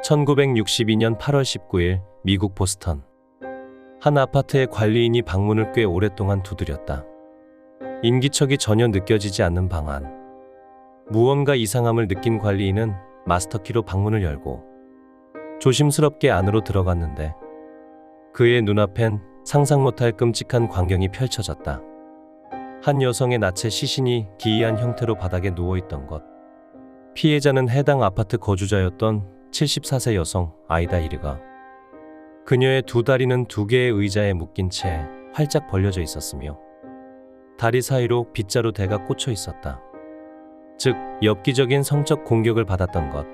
1962년 8월 19일 미국 보스턴. 한 아파트의 관리인이 방문을 꽤 오랫동안 두드렸다. 인기척이 전혀 느껴지지 않는 방 안. 무언가 이상함을 느낀 관리인은 마스터키로 방문을 열고 조심스럽게 안으로 들어갔는데 그의 눈앞엔 상상 못할 끔찍한 광경이 펼쳐졌다. 한 여성의 나체 시신이 기이한 형태로 바닥에 누워있던 것. 피해자는 해당 아파트 거주자였던 74세 여성 아이다 이르가. 그녀의 두 다리는 두 개의 의자에 묶인 채 활짝 벌려져 있었으며 다리 사이로 빗자루 대가 꽂혀 있었다. 즉 엽기적인 성적 공격을 받았던 것.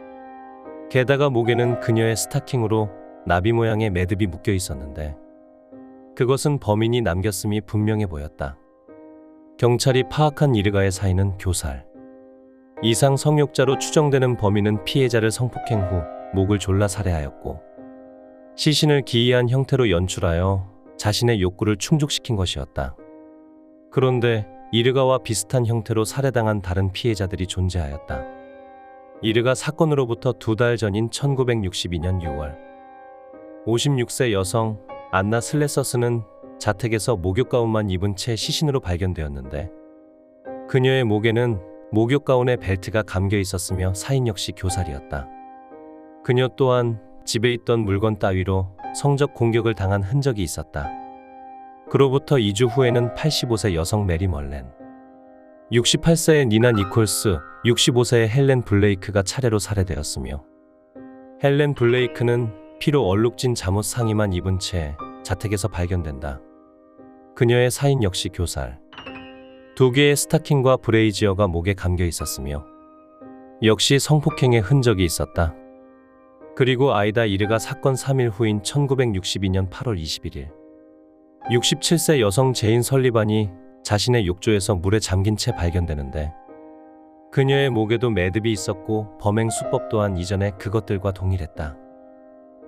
게다가 목에는 그녀의 스타킹으로 나비 모양의 매듭이 묶여 있었는데 그것은 범인이 남겼음이 분명해 보였다. 경찰이 파악한 이르가의 사인은 교살. 이상 성욕자로 추정되는 범인은 피해자를 성폭행 후 목을 졸라 살해하였고 시신을 기이한 형태로 연출하여 자신의 욕구를 충족시킨 것이었다. 그런데 이르가와 비슷한 형태로 살해당한 다른 피해자들이 존재하였다. 이르가 사건으로부터 2달 전인 1962년 6월 56세 여성 안나 슬레서스는 자택에서 목욕가운만 입은 채 시신으로 발견되었는데 그녀의 목에는 목욕가운에 벨트가 감겨 있었으며 사인 역시 교살이었다. 그녀 또한 집에 있던 물건 따위로 성적 공격을 당한 흔적이 있었다. 그로부터 2주 후에는 85세 여성 메리 멀렌, 68세의 니나 니콜스, 65세의 헬렌 블레이크가 차례로 살해되었으며 헬렌 블레이크는 피로 얼룩진 잠옷 상의만 입은 채 자택에서 발견된다. 그녀의 사인 역시 교살. 2개의 스타킹과 브레이지어가 목에 감겨 있었으며 역시 성폭행의 흔적이 있었다. 그리고 아이다 이르가 사건 3일 후인 1962년 8월 21일 67세 여성 제인 설리반이 자신의 욕조에서 물에 잠긴 채 발견되는데 그녀의 목에도 매듭이 있었고 범행 수법 또한 이전의 그것들과 동일했다.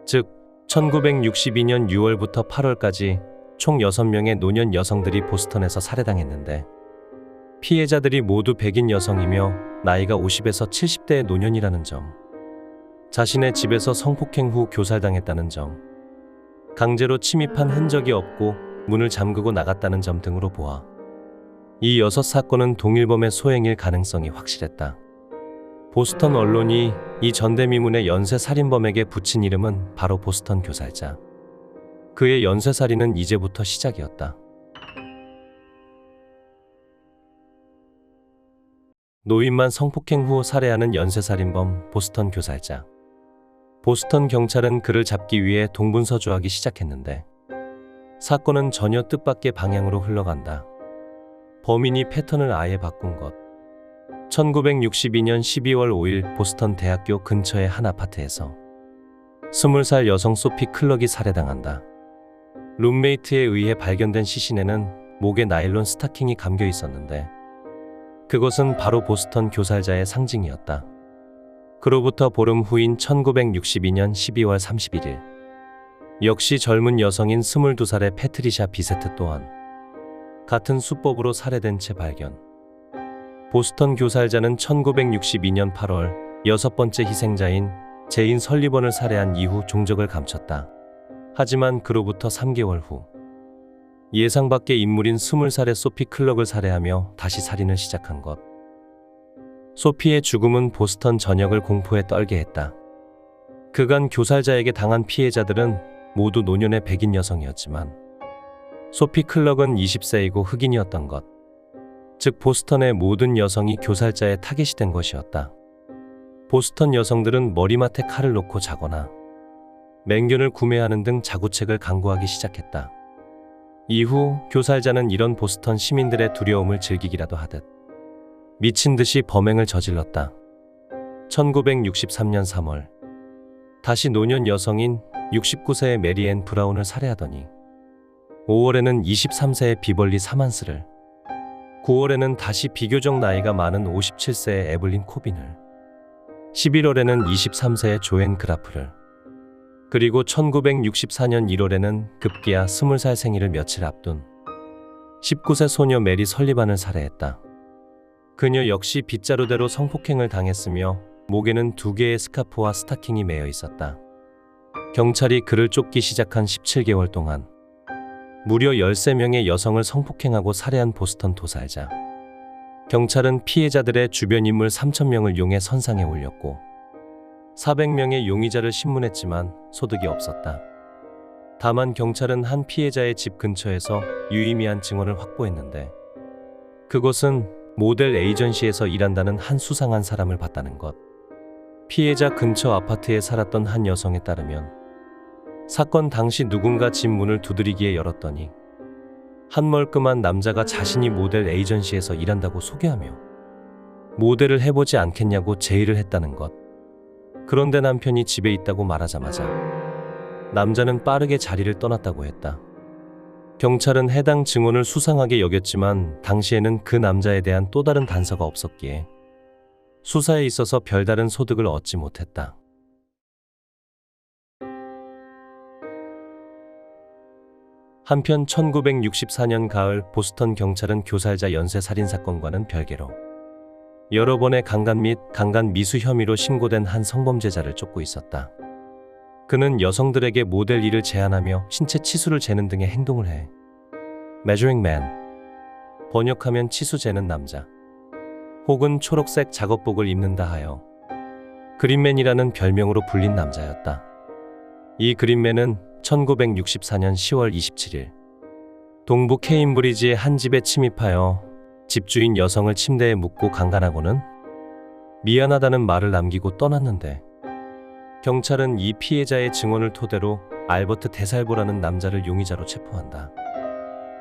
즉 1962년 6월부터 8월까지 총 6명의 노년 여성들이 보스턴에서 살해당했는데 피해자들이 모두 백인 여성이며 나이가 50에서 70대의 노년이라는 점, 자신의 집에서 성폭행 후 교살당했다는 점, 강제로 침입한 흔적이 없고 문을 잠그고 나갔다는 점 등으로 보아 이 6사건은 동일범의 소행일 가능성이 확실했다. 보스턴 언론이 이 전대미문의 연쇄살인범에게 붙인 이름은 바로 보스턴 교살자. 그의 연쇄살인은 이제부터 시작이었다. 노인만 성폭행 후 살해하는 연쇄살인범 보스턴 교살자. 보스턴 경찰은 그를 잡기 위해 동분서주하기 시작했는데 사건은 전혀 뜻밖의 방향으로 흘러간다. 범인이 패턴을 아예 바꾼 것. 1962년 12월 5일 보스턴 대학교 근처의 한 아파트에서 20살 여성 소피 클럭이 살해당한다. 룸메이트에 의해 발견된 시신에는 목에 나일론 스타킹이 감겨 있었는데 그것은 바로 보스턴 교살자의 상징이었다. 그로부터 보름 후인 1962년 12월 31일 역시 젊은 여성인 22살의 패트리샤 비세트 또한 같은 수법으로 살해된 채 발견. 보스턴 교살자는 1962년 8월 6번째 희생자인 제인 설리번을 살해한 이후 종적을 감췄다. 하지만 그로부터 3개월 후 예상 밖의 인물인 20살의 소피 클럭을 살해하며 다시 살인을 시작한 것. 소피의 죽음은 보스턴 전역을 공포에 떨게 했다. 그간 교살자에게 당한 피해자들은 모두 노년의 백인 여성이었지만 소피 클럭은 20세이고 흑인이었던 것. 즉 보스턴의 모든 여성이 교살자의 타겟이 된 것이었다. 보스턴 여성들은 머리맡에 칼을 놓고 자거나 맹견을 구매하는 등 자구책을 강구하기 시작했다. 이후 교살자는 이런 보스턴 시민들의 두려움을 즐기기라도 하듯 미친 듯이 범행을 저질렀다. 1963년 3월 다시 노년 여성인 69세의 메리앤 브라운을 살해하더니 5월에는 23세의 비벌리 사만스를, 9월에는 다시 비교적 나이가 많은 57세의 에블린 코빈을, 11월에는 23세의 조앤 그라프를, 그리고 1964년 1월에는 급기야 20살 생일을 며칠 앞둔 19세 소녀 메리 설리반을 살해했다. 그녀 역시 빗자루대로 성폭행을 당했으며 목에는 2개의 스카프와 스타킹이 매여 있었다. 경찰이 그를 쫓기 시작한 17개월 동안 무려 13명의 여성을 성폭행하고 살해한 보스턴 도살자. 경찰은 피해자들의 주변 인물 3,000명을 용해 선상에 올렸고 400명의 용의자를 신문했지만 소득이 없었다. 다만 경찰은 한 피해자의 집 근처에서 유의미한 증언을 확보했는데 그것은 모델 에이전시에서 일한다는 한 수상한 사람을 봤다는 것. 피해자 근처 아파트에 살았던 한 여성에 따르면 사건 당시 누군가 집 문을 두드리기에 열었더니 한 멀끔한 남자가 자신이 모델 에이전시에서 일한다고 소개하며 모델을 해보지 않겠냐고 제의를 했다는 것. 그런데 남편이 집에 있다고 말하자마자 남자는 빠르게 자리를 떠났다고 했다. 경찰은 해당 증언을 수상하게 여겼지만 당시에는 그 남자에 대한 또 다른 단서가 없었기에 수사에 있어서 별다른 소득을 얻지 못했다. 한편 1964년 가을 보스턴 경찰은 교살자 연쇄 살인 사건과는 별개로 여러 번의 강간 및 강간 미수 혐의로 신고된 한 성범죄자를 쫓고 있었다. 그는 여성들에게 모델 일을 제안하며 신체 치수를 재는 등의 행동을 해 measuring man, 번역하면 치수 재는 남자, 혹은 초록색 작업복을 입는다 하여 그린맨이라는 별명으로 불린 남자였다. 이 그린맨은 1964년 10월 27일 동부 케임브리지의 한 집에 침입하여 집주인 여성을 침대에 묶고 강간하고는 미안하다는 말을 남기고 떠났는데 경찰은 이 피해자의 증언을 토대로 알버트 데살보라는 남자를 용의자로 체포한다.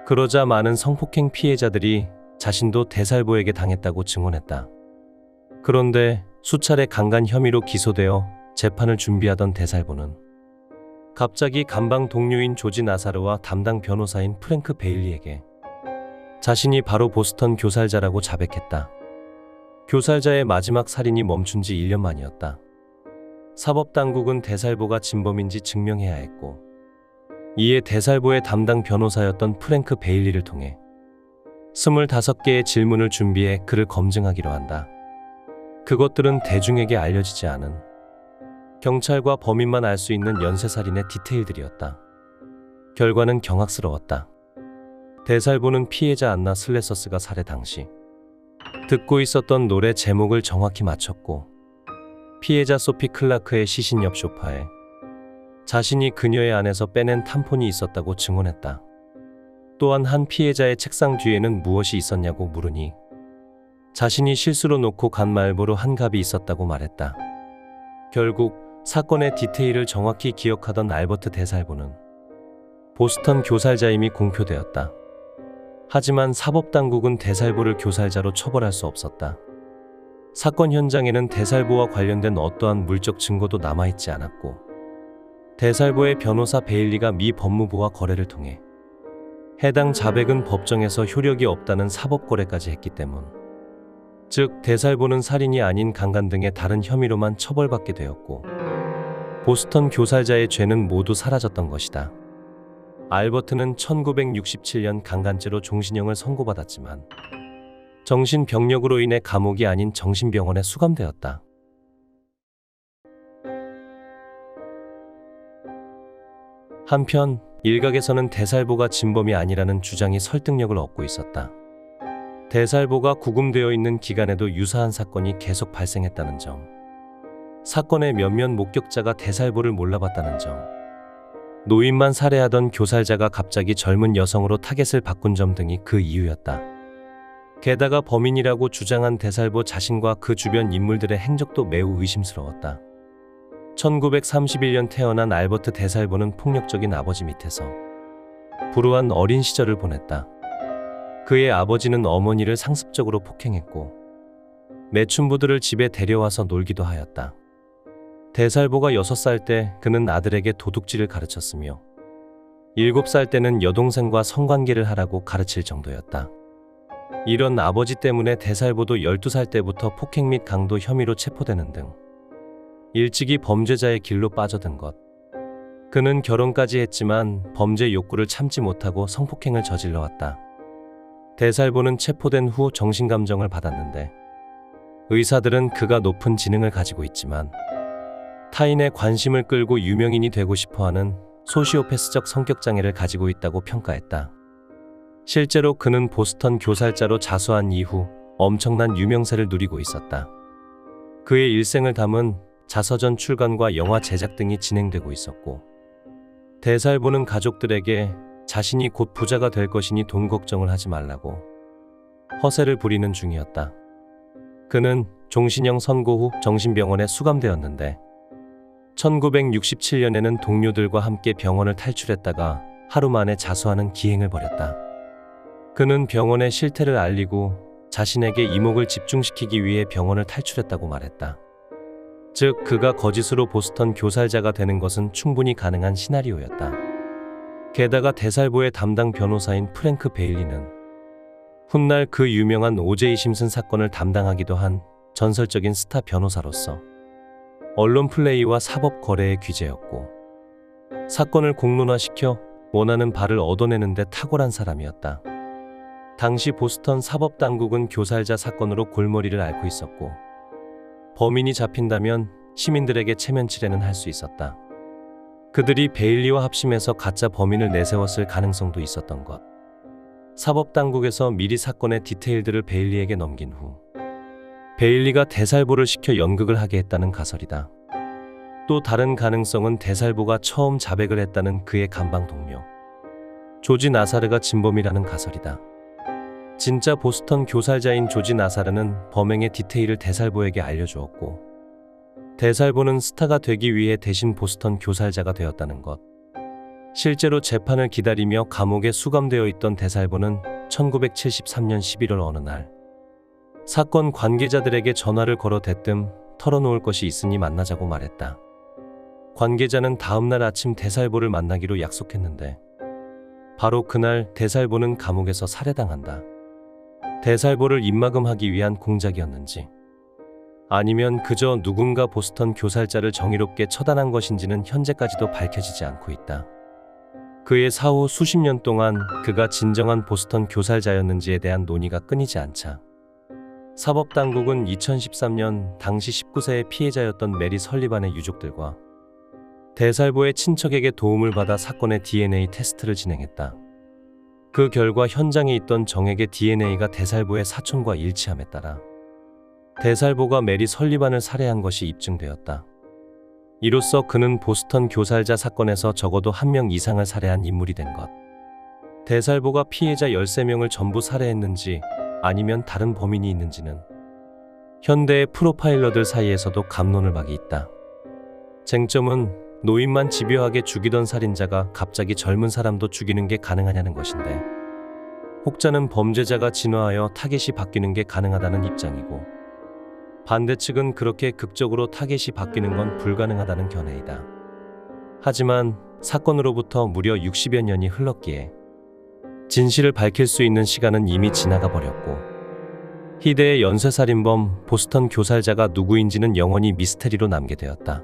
그러자 많은 성폭행 피해자들이 자신도 데살보에게 당했다고 증언했다. 그런데 수차례 강간 혐의로 기소되어 재판을 준비하던 데살보는 갑자기 감방 동료인 조지 나사르와 담당 변호사인 프랭크 베일리에게 자신이 바로 보스턴 교살자라고 자백했다. 교살자의 마지막 살인이 멈춘 지 1년 만이었다. 사법당국은 데살보가 진범인지 증명해야 했고 이에 데살보의 담당 변호사였던 프랭크 베일리를 통해 25개의 질문을 준비해 그를 검증하기로 한다. 그것들은 대중에게 알려지지 않은 경찰과 범인만 알 수 있는 연쇄살인의 디테일들이었다. 결과는 경악스러웠다. 데살보는 피해자 안나 슬레서스가 살해 당시 듣고 있었던 노래 제목을 정확히 맞췄고 피해자 소피 클라크의 시신 옆 소파에 자신이 그녀의 안에서 빼낸 탐폰이 있었다고 증언했다. 또한 한 피해자의 책상 뒤에는 무엇이 있었냐고 물으니 자신이 실수로 놓고 간 말보로 한 갑이 있었다고 말했다. 결국 사건의 디테일을 정확히 기억하던 알버트 데살보는 보스턴 교살자임이 공표되었다. 하지만 사법당국은 데살보를 교살자로 처벌할 수 없었다. 사건 현장에는 데살보와 관련된 어떠한 물적 증거도 남아있지 않았고 데살보의 변호사 베일리가 미 법무부와 거래를 통해 해당 자백은 법정에서 효력이 없다는 사법거래까지 했기 때문, 즉 데살보는 살인이 아닌 강간 등의 다른 혐의로만 처벌받게 되었고 보스턴 교살자의 죄는 모두 사라졌던 것이다. 알버트는 1967년 강간죄로 종신형을 선고받았지만 정신병력으로 인해 감옥이 아닌 정신병원에 수감되었다. 한편 일각에서는 데살보가 진범이 아니라는 주장이 설득력을 얻고 있었다. 데살보가 구금되어 있는 기간에도 유사한 사건이 계속 발생했다는 점, 사건의 몇몇 목격자가 데살보를 몰라봤다는 점, 노인만 살해하던 교살자가 갑자기 젊은 여성으로 타겟을 바꾼 점 등이 그 이유였다. 게다가 범인이라고 주장한 데살보 자신과 그 주변 인물들의 행적도 매우 의심스러웠다. 1931년 태어난 알버트 데살보는 폭력적인 아버지 밑에서 불우한 어린 시절을 보냈다. 그의 아버지는 어머니를 상습적으로 폭행했고 매춘부들을 집에 데려와서 놀기도 하였다. 데살보가 6살 때 그는 아들에게 도둑질을 가르쳤으며 7살 때는 여동생과 성관계를 하라고 가르칠 정도였다. 이런 아버지 때문에 데살보도 12살 때부터 폭행 및 강도 혐의로 체포되는 등 일찍이 범죄자의 길로 빠져든 것. 그는 결혼까지 했지만 범죄 욕구를 참지 못하고 성폭행을 저질러 왔다. 데살보는 체포된 후 정신감정을 받았는데 의사들은 그가 높은 지능을 가지고 있지만 타인의 관심을 끌고 유명인이 되고 싶어하는 소시오패스적 성격장애를 가지고 있다고 평가했다. 실제로 그는 보스턴 교살자로 자수한 이후 엄청난 유명세를 누리고 있었다. 그의 일생을 담은 자서전 출간과 영화 제작 등이 진행되고 있었고, 대살보는 가족들에게 자신이 곧 부자가 될 것이니 돈 걱정을 하지 말라고 허세를 부리는 중이었다. 그는 종신형 선고 후 정신병원에 수감되었는데 1967년에는 동료들과 함께 병원을 탈출했다가 하루 만에 자수하는 기행을 벌였다. 그는 병원의 실태를 알리고 자신에게 이목을 집중시키기 위해 병원을 탈출했다고 말했다. 즉, 그가 거짓으로 보스턴 교살자가 되는 것은 충분히 가능한 시나리오였다. 게다가 대살보의 담당 변호사인 프랭크 베일리는 훗날 그 유명한 오제이 심슨 사건을 담당하기도 한 전설적인 스타 변호사로서 언론 플레이와 사법 거래의 귀재였고, 사건을 공론화시켜 원하는 바를 얻어내는 데 탁월한 사람이었다. 당시 보스턴 사법당국은 교살자 사건으로 골머리를 앓고 있었고, 범인이 잡힌다면 시민들에게 체면치레는 할 수 있었다. 그들이 베일리와 합심해서 가짜 범인을 내세웠을 가능성도 있었던 것. 사법당국에서 미리 사건의 디테일들을 베일리에게 넘긴 후 베일리가 대살보를 시켜 연극을 하게 했다는 가설이다. 또 다른 가능성은 대살보가 처음 자백을 했다는 그의 감방 동료 조지 나사르가 진범이라는 가설이다. 진짜 보스턴 교살자인 조지 나사르는 범행의 디테일을 대살보에게 알려주었고, 대살보는 스타가 되기 위해 대신 보스턴 교살자가 되었다는 것. 실제로 재판을 기다리며 감옥에 수감되어 있던 대살보는 1973년 11월 어느 날 사건 관계자들에게 전화를 걸어 대뜸 털어놓을 것이 있으니 만나자고 말했다. 관계자는 다음날 아침 대살보를 만나기로 약속했는데 바로 그날 대살보는 감옥에서 살해당한다. 대살보를 입막음하기 위한 공작이었는지 아니면 그저 누군가 보스턴 교살자를 정의롭게 처단한 것인지는 현재까지도 밝혀지지 않고 있다. 그의 사후 수십 년 동안 그가 진정한 보스턴 교살자였는지에 대한 논의가 끊이지 않자 사법당국은 2013년 당시 19세의 피해자였던 메리 설리반의 유족들과 대살보의 친척에게 도움을 받아 사건의 DNA 테스트를 진행했다. 그 결과 현장에 있던 정액의 DNA가 대살보의 사촌과 일치함에 따라 대살보가 메리 설리반을 살해한 것이 입증되었다. 이로써 그는 보스턴 교살자 사건에서 적어도 한 명 이상을 살해한 인물이 된 것. 대살보가 피해자 13명을 전부 살해했는지 아니면 다른 범인이 있는지는 현대의 프로파일러들 사이에서도 갑론을박이 있다. 쟁점은 노인만 집요하게 죽이던 살인자가 갑자기 젊은 사람도 죽이는 게 가능하냐는 것인데, 혹자는 범죄자가 진화하여 타겟이 바뀌는 게 가능하다는 입장이고, 반대측은 그렇게 극적으로 타겟이 바뀌는 건 불가능하다는 견해이다. 하지만 사건으로부터 무려 60여 년이 흘렀기에 진실을 밝힐 수 있는 시간은 이미 지나가 버렸고, 희대의 연쇄살인범 보스턴 교살자가 누구인지는 영원히 미스테리로 남게 되었다.